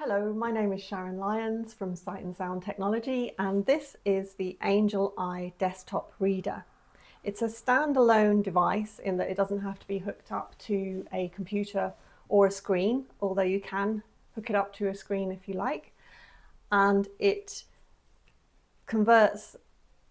Hello, my name is Sharon Lyons from Sight and Sound Technology, and this is the AngelEye Desktop Reader. It's a standalone device in that it doesn't have to be hooked up to a computer or a screen, although you can hook it up to a screen if you like. And it converts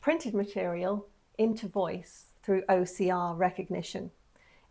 printed material into voice through OCR recognition.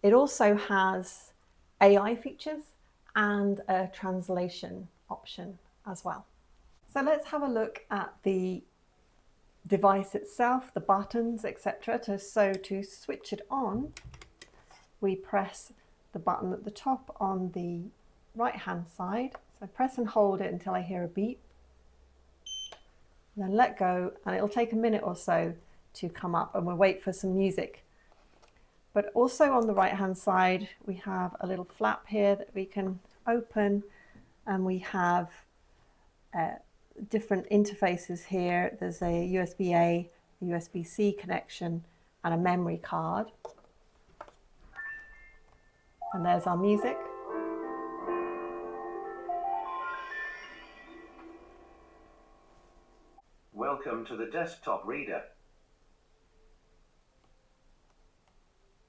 It also has AI features and a translation option as well. So let's have a look at the device itself, the buttons, etc. So to switch it on, we press the button at the top on the right hand side. So press and hold it until I hear a beep, then let go, and it'll take a minute or so to come up, and we'll wait for some music. But also on the right hand side we have a little flap here that we can open, and we have different interfaces here. There's a USB-A, a USB-C connection, and a memory card. And there's our music. Welcome to the desktop reader.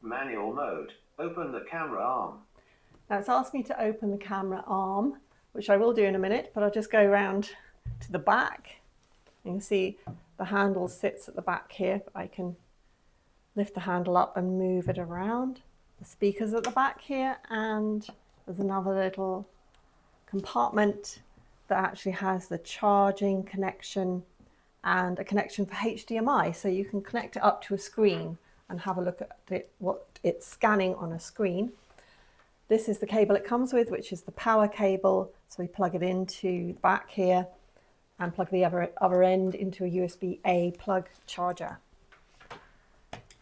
Manual mode. Open the camera arm. Now it's asked me to open the camera arm, which I will do in a minute, but I'll just go around to the back. You can see the handle sits at the back here, but I can lift the handle up and move it around. The speaker's at the back here, and there's another little compartment that actually has the charging connection and a connection for HDMI, so you can connect it up to a screen and have a look at it, what it's scanning on a screen. This is the cable it comes with, which is the power cable. So we plug it into the back here and plug the other end into a USB-A plug charger.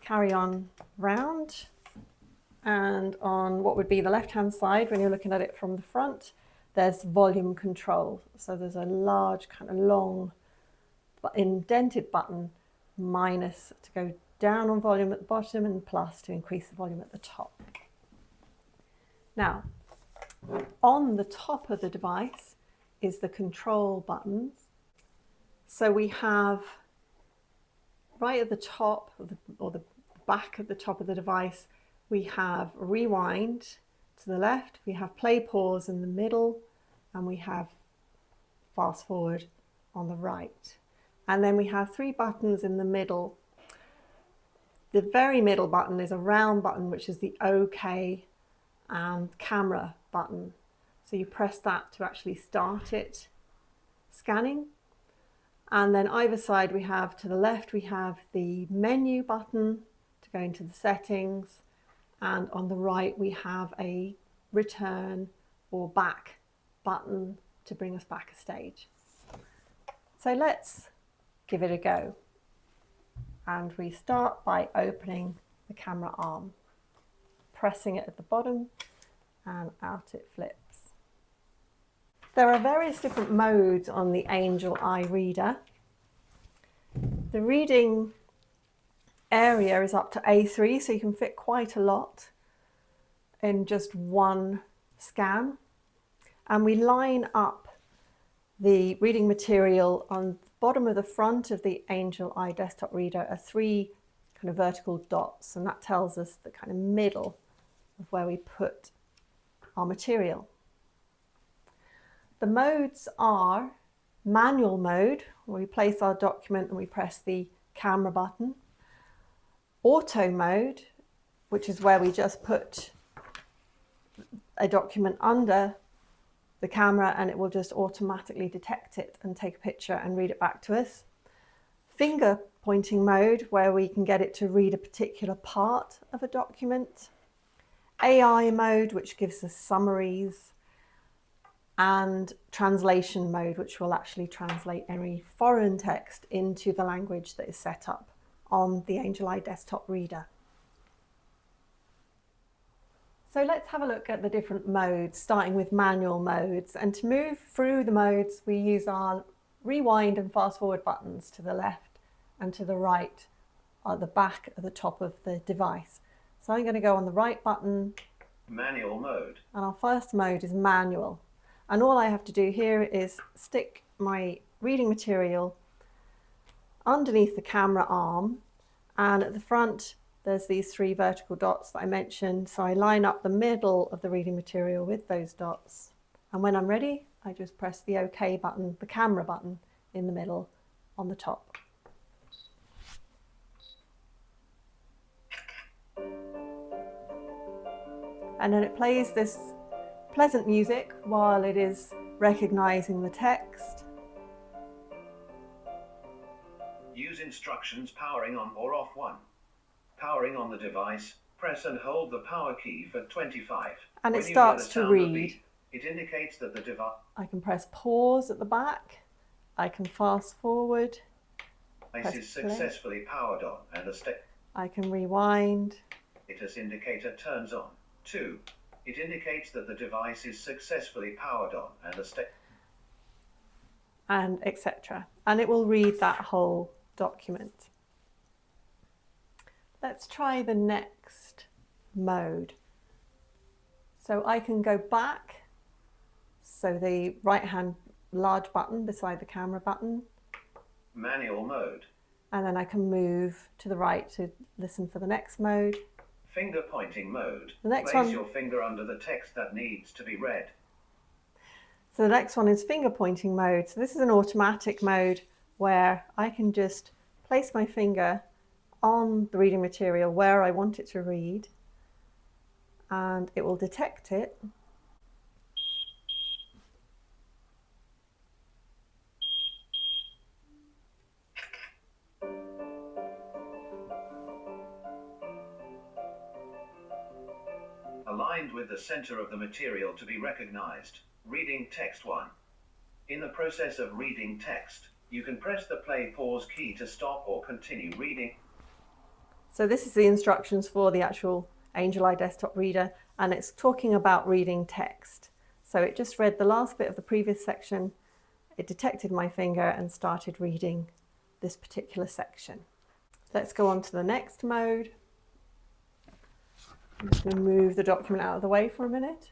Carry on round, and on what would be the left-hand side, when you're looking at it from the front, there's volume control. So there's a large, kind of long, indented button, minus to go down on volume at the bottom, and plus to increase the volume at the top. Now, on the top of the device is the control buttons. So we have right at the top of the back at the top of the device, we have rewind to the left, we have play pause in the middle, and we have fast forward on the right. And then we have three buttons in the middle. The very middle button is a round button, which is the OK and camera button. So you press that to actually start it scanning. And then either side we have, to the left we have the menu button to go into the settings, and on the right we have a return or back button to bring us back a stage. So let's give it a go. And we start by opening the camera arm, pressing it at the bottom, and out it flips. There are various different modes on the AngelEye Reader. The reading area is up to A3, so you can fit quite a lot in just one scan. And we line up the reading material on the bottom of the front of the AngelEye Desktop Reader are three kind of vertical dots, and that tells us the kind of middle of where we put our material. The modes are manual mode, where we place our document and we press the camera button. Auto mode, which is where we just put a document under the camera and it will just automatically detect it and take a picture and read it back to us. Finger pointing mode, where we can get it to read a particular part of a document. AI mode, which gives us summaries. And translation mode, which will actually translate any foreign text into the language that is set up on the AngelEye Desktop Reader. So let's have a look at the different modes, starting with manual modes. And to move through the modes, we use our rewind and fast forward buttons to the left and to the right at the back at the top of the device. So I'm going to go on the right button. Manual mode. And our first mode is manual. And all I have to do here is stick my reading material underneath the camera arm, and at the front there's these 3 vertical dots that I mentioned, so I line up the middle of the reading material with those dots, and when I'm ready I just press the OK button, the camera button in the middle on the top. And then it plays this pleasant music while it is recognizing the text. Use instructions powering on or off 1. Powering on the device, press and hold the power key for 25. And When it you starts hear the to sound of read. beep, it indicates that the device... I can press pause at the back. I can fast forward. Device is successfully powered on and the I can rewind. status indicator turns on. 2. It indicates that the device is successfully powered on and the and etc. And it will read that whole document. Let's try the next mode. So I can go back, so the right hand large button beside the camera button. Manual mode. And then I can move to the right to listen for the next mode. Finger pointing mode. The next Place one, your finger under the text that needs to be read. so the next one is finger pointing mode. So this is an automatic mode where I can just place my finger on the reading material where I want it to read, and it will detect it. Aligned with the center of the material to be recognized. Reading text 1. In the process of reading text, you can press the play pause key to stop or continue reading. So this is the instructions for the actual AngelEye Desktop Reader, and it's talking about reading text. So it just read the last bit of the previous section, it detected my finger and started reading this particular section. Let's go on to the next mode. I'm just going to move the document out of the way for a minute.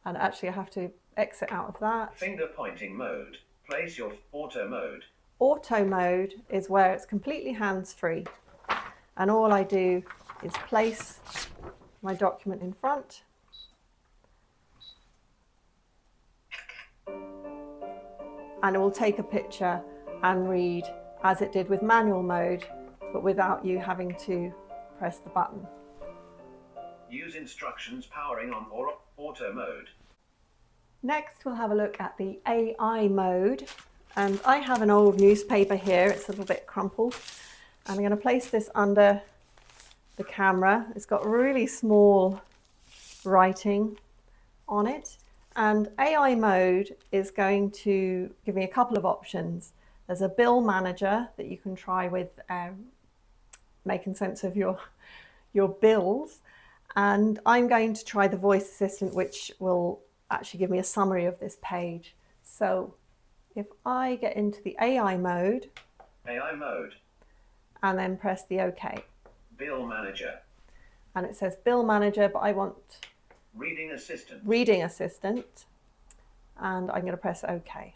And actually I have to exit out of that. Finger pointing mode. Place your auto mode. Auto mode is where it's completely hands-free. And all I do is place my document in front. And it will take a picture and read as it did with manual mode, but without you having to press the button. Use instructions powering on or auto mode. Next, we'll have a look at the AI mode. And I have an old newspaper here, it's a little bit crumpled. And I'm going to place this under the camera. It's got really small writing on it. And AI mode is going to give me a couple of options. There's a bill manager that you can try with making sense of your bills. And I'm going to try the voice assistant, which will actually give me a summary of this page. So if I get into the AI mode, and then press the OK. Bill manager. And it says bill manager, but I want reading assistant. Reading assistant. And I'm going to press OK.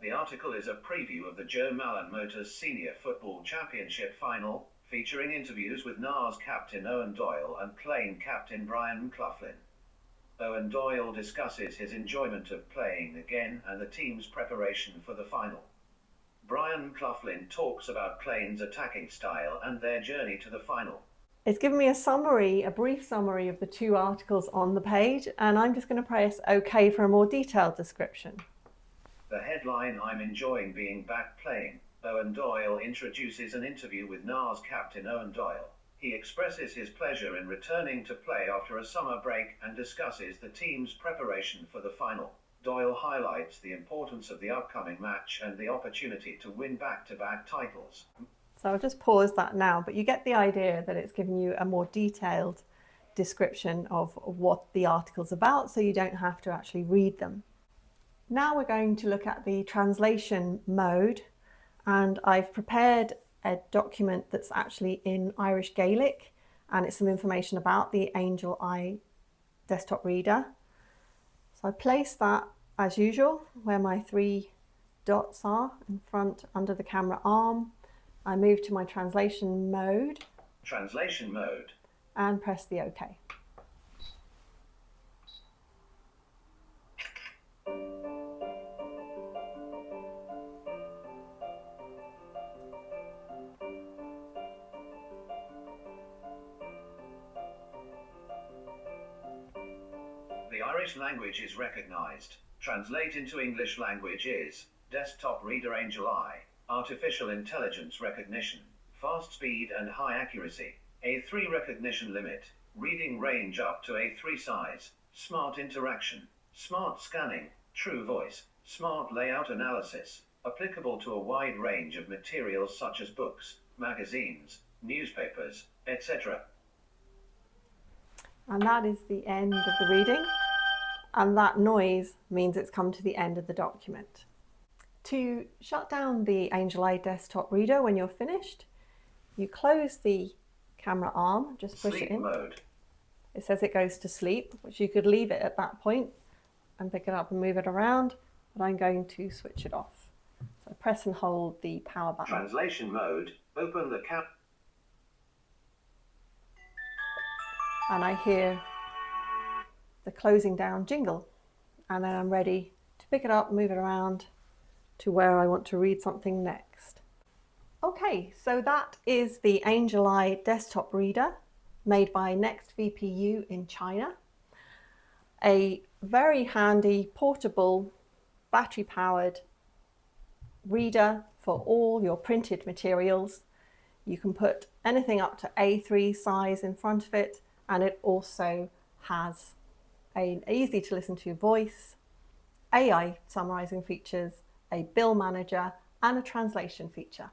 The article is a preview of the Joe Mallen Motors Senior Football Championship final, featuring interviews with NARS captain Owen Doyle and Plane captain Brian McLaughlin. Owen Doyle discusses his enjoyment of playing again and the team's preparation for the final. Brian McLaughlin talks about Plane's attacking style and their journey to the final. It's given me a summary, a brief summary of the two articles on the page, and I'm just going to press OK for a more detailed description. The headline, "I'm enjoying being back playing." Owen Doyle introduces an interview with NARS captain Owen Doyle. He expresses his pleasure in returning to play after a summer break and discusses the team's preparation for the final. Doyle highlights the importance of the upcoming match and the opportunity to win back-to-back titles. So I'll just pause that now, but you get the idea that it's giving you a more detailed description of what the article's about, so you don't have to actually read them. Now we're going to look at the translation mode, and I've prepared a document that's actually in Irish Gaelic, and it's some information about the AngelEye Desktop Reader. So I place that as usual where my 3 dots are in front under the camera arm. I move to my translation mode. Translation mode. And press the OK. The Irish language is recognized. Translate into English language is Desktop Reader AngelEye. Artificial intelligence recognition, fast speed and high accuracy, A3 recognition limit, reading range up to A3 size, smart interaction, smart scanning, true voice, smart layout analysis, applicable to a wide range of materials such as books, magazines, newspapers, etc. And that is the end of the reading, and that noise means it's come to the end of the document. To shut down the AngelEye Desktop Reader when you're finished, you close the camera arm, just push Sleep it in. Mode. It says it goes to sleep, which you could leave it at that point and pick it up and move it around, but I'm going to switch it off. So press and hold the power button. Translation mode, open the cap. And I hear the closing down jingle, and then I'm ready to pick it up, move it around to where I want to read something next. Okay, so that is the AngelEye Desktop Reader made by NextVPU in China. A very handy, portable, battery-powered reader for all your printed materials. You can put anything up to A3 size in front of it, and it also has an easy to listen to voice, AI summarizing features, a bill manager, and a translation feature.